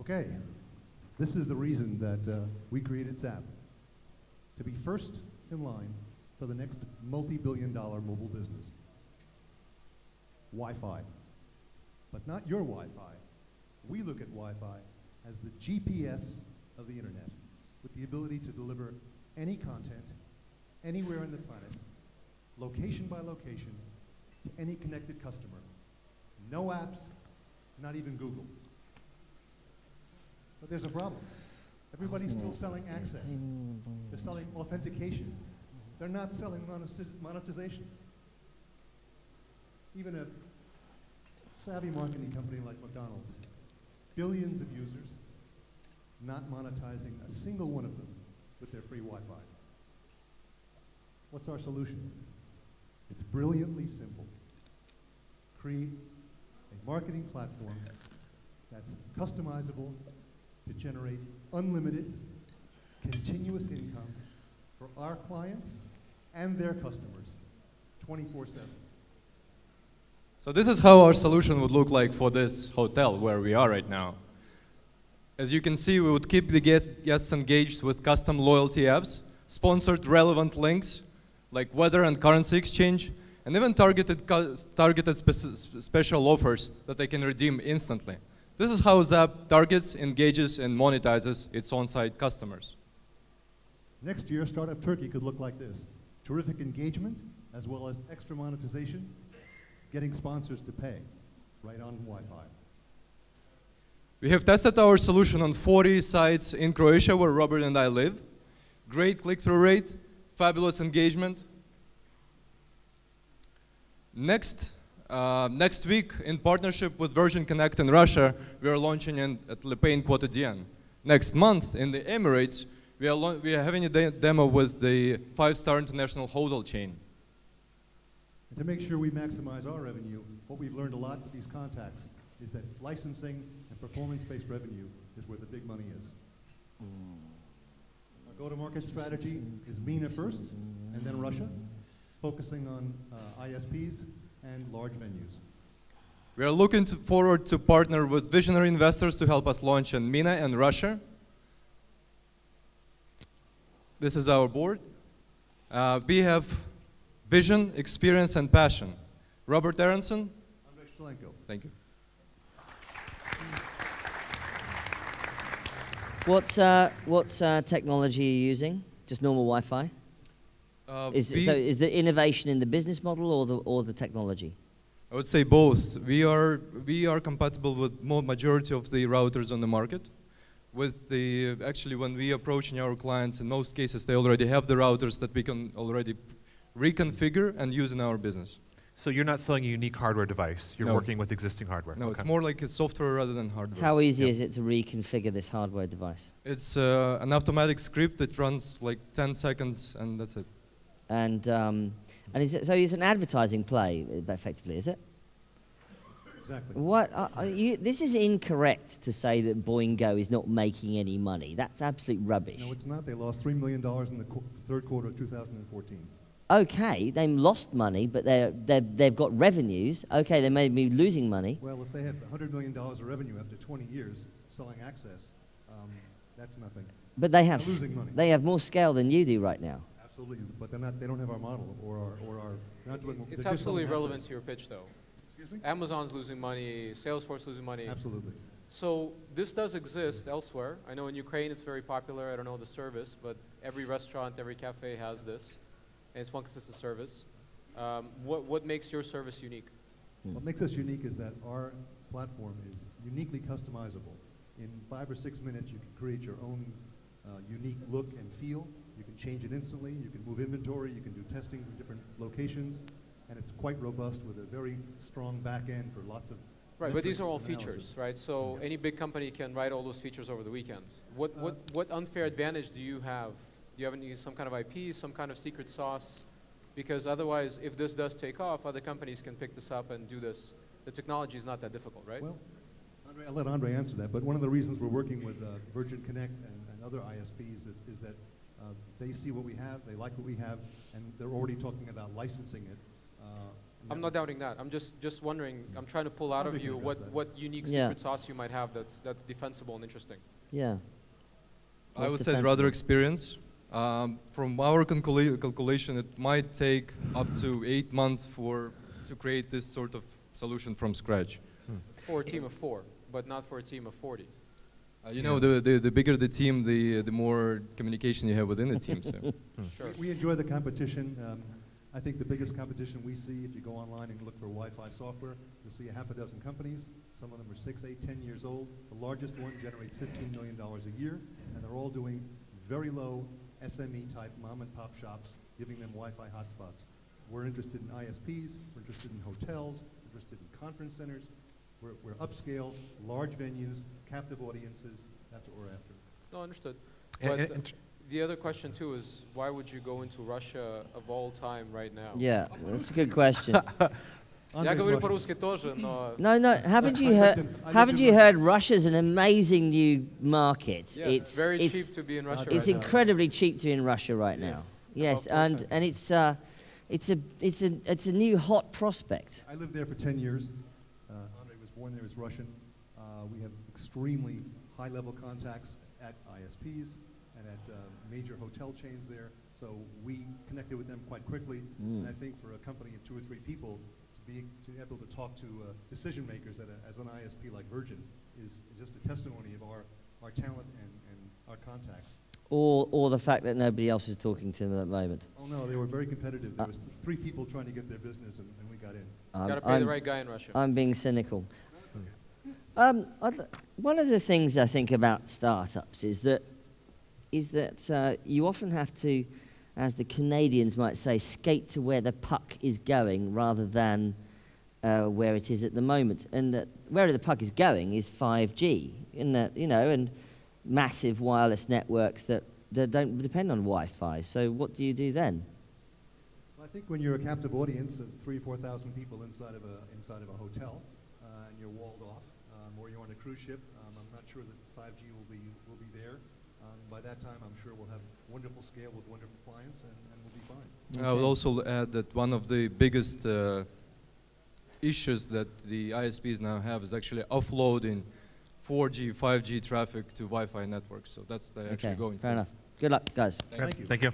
Okay, this is the reason that we created Zzapp, to be first in line for the next multi-billion-dollar mobile business. Wi-Fi, but not your Wi-Fi. We look at Wi-Fi as the GPS of the internet, with the ability to deliver any content, anywhere on the planet, location by location, to any connected customer. No apps, not even Google. But there's a problem. Everybody's still selling access. They're selling authentication. They're not selling monetization. Even a savvy marketing company like McDonald's, billions of users, not monetizing a single one of them with their free Wi-Fi. What's our solution? It's brilliantly simple. Create a marketing platform that's customizable to generate unlimited, continuous income for our clients and their customers, 24/7. So this is how our solution would look like for this hotel where we are right now. As you can see, we would keep the guests engaged with custom loyalty apps, sponsored relevant links like weather and currency exchange, and even targeted special offers that they can redeem instantly. This is how Zzapp targets, engages, and monetizes its on-site customers. Next year, Startup Turkey could look like this. Terrific engagement, as well as extra monetization, getting sponsors to pay right on Wi-Fi. We have tested our solution on 40 sites in Croatia where Robert and I live. Great click-through rate, fabulous engagement. Next week, in partnership with Virgin Connect in Russia, we are launching at Le Pays Quotidien. Next month, in the Emirates, we are having a demo with the 5-star international hotel chain. And to make sure we maximize our revenue, what we've learned a lot with these contacts is that licensing and performance-based revenue is where the big money is. Our go-to-market strategy is MENA first, and then Russia, focusing on ISPs and large venues. We are looking forward to partner with visionary investors to help us launch in MENA and Russia. This is our board. We have vision, experience, and passion. Robert Aronson. Andrey Shtylenko. Thank you. What technology are you using? Just normal Wi-Fi? So is the innovation in the business model or the technology? I would say both. We are compatible with majority of the routers on the market. Actually, when we approaching our clients, in most cases they already have the routers that we can already reconfigure and use in our business. So you're not selling a unique hardware device. You're No. working with existing hardware. No, Okay. it's more like a software rather than hardware. How easy is it to reconfigure this hardware device? It's an automatic script that runs like 10 seconds, and that's it. And is it, so it's an advertising play, effectively, is it? Exactly. What this is incorrect to say that Boingo is not making any money. That's absolute rubbish. No, it's not. They lost $3 million in the third quarter of 2014. Okay, they lost money, but they've got revenues. Okay, they may be losing money. Well, if they had $100 million of revenue after 20 years selling access, that's nothing. But they have losing money. They have more scale than you do right now. Absolutely, but they're not. They don't have our model or our. Not doing, It's absolutely relevant access. to your pitch, though. Excuse me? Amazon's losing money, Salesforce losing money. Absolutely. So this does exist elsewhere. I know in Ukraine it's very popular. I don't know the service, but every restaurant, every cafe has this, and it's one consistent service. What makes your service unique? What makes us unique is that our platform is uniquely customizable. In 5 or 6 minutes, you can create your own unique look and feel. You can change it instantly. You can move inventory. You can do testing in different locations. And it's quite robust with a very strong back end for lots of Right, but these are all analysis. features, right? So any big company can write all those features over the weekend. What unfair advantage do you have? Do you have some kind of IP, some kind of secret sauce? Because otherwise, if this does take off, other companies can pick this up and do this. The technology is not that difficult, right? Well, I'll let Andre answer that, but one of the reasons we're working with Virgin Connect and other ISPs is that they see what we have, they like what we have, and they're already talking about licensing it I'm not doubting that. I'm just wondering. I'm trying to pull out of you what unique secret sauce you might have that's defensible and interesting. Yeah. I would say rather experience. From our calculation, it might take up to 8 months to create this sort of solution from scratch. For a team of 4, but not for a team of 40. You know, the bigger the team, the more communication you have within the team. So. Sure. We enjoy the competition. I think the biggest competition we see, if you go online and look for Wi-Fi software, you'll see a half a dozen companies. Some of them are 6, 8, 10 years old. The largest one generates $15 million a year, and they're all doing very low SME-type mom-and-pop shops, giving them Wi-Fi hotspots. We're interested in ISPs, we're interested in hotels, we're interested in conference centers. We're upscale, large venues, captive audiences. That's what we're after. No, understood. But the other question too is, why would you go into Russia of all time right now? Yeah, that's a good question. Я говорю по-русски тоже, но... No, haven't you heard Russia's an amazing new market? Yes, it's very cheap to be in Russia. It's incredibly cheap to be in Russia right now. Yes, and it's a new hot prospect. I lived there for 10 years. Andrey was born there as Russian. We have extremely high-level contacts at ISPs and at major hotel chains there. So we connected with them quite quickly. And I think for a company of 2 or 3 people, to be able to talk to decision makers as an ISP like Virgin is just a testimony of our talent and our contacts. Or the fact that nobody else is talking to them at the moment. Oh no, they were very competitive. There was 3 people trying to get their business, and we got in. Got to pay the right guy in Russia. I'm being cynical. One of the things I think about startups is that you often have to, as the Canadians might say, skate to where the puck is going rather than where it is at the moment. And where the puck is going is 5G, and massive wireless networks that don't depend on Wi-Fi. So what do you do then? Well, I think when you're a captive audience of 3,000 or 4,000 people inside of a hotel, and you're walled off, or you're on a cruise ship, I'm not sure that 5G will be there. By that time, I'm sure we'll have wonderful scale with wonderful clients, and we'll be fine. I would also add that one of the biggest issues that the ISPs now have is actually offloading 4G, 5G traffic to Wi-Fi networks. So that's what they're actually going for. Fair enough. Good luck, guys. Thank you. Thank you.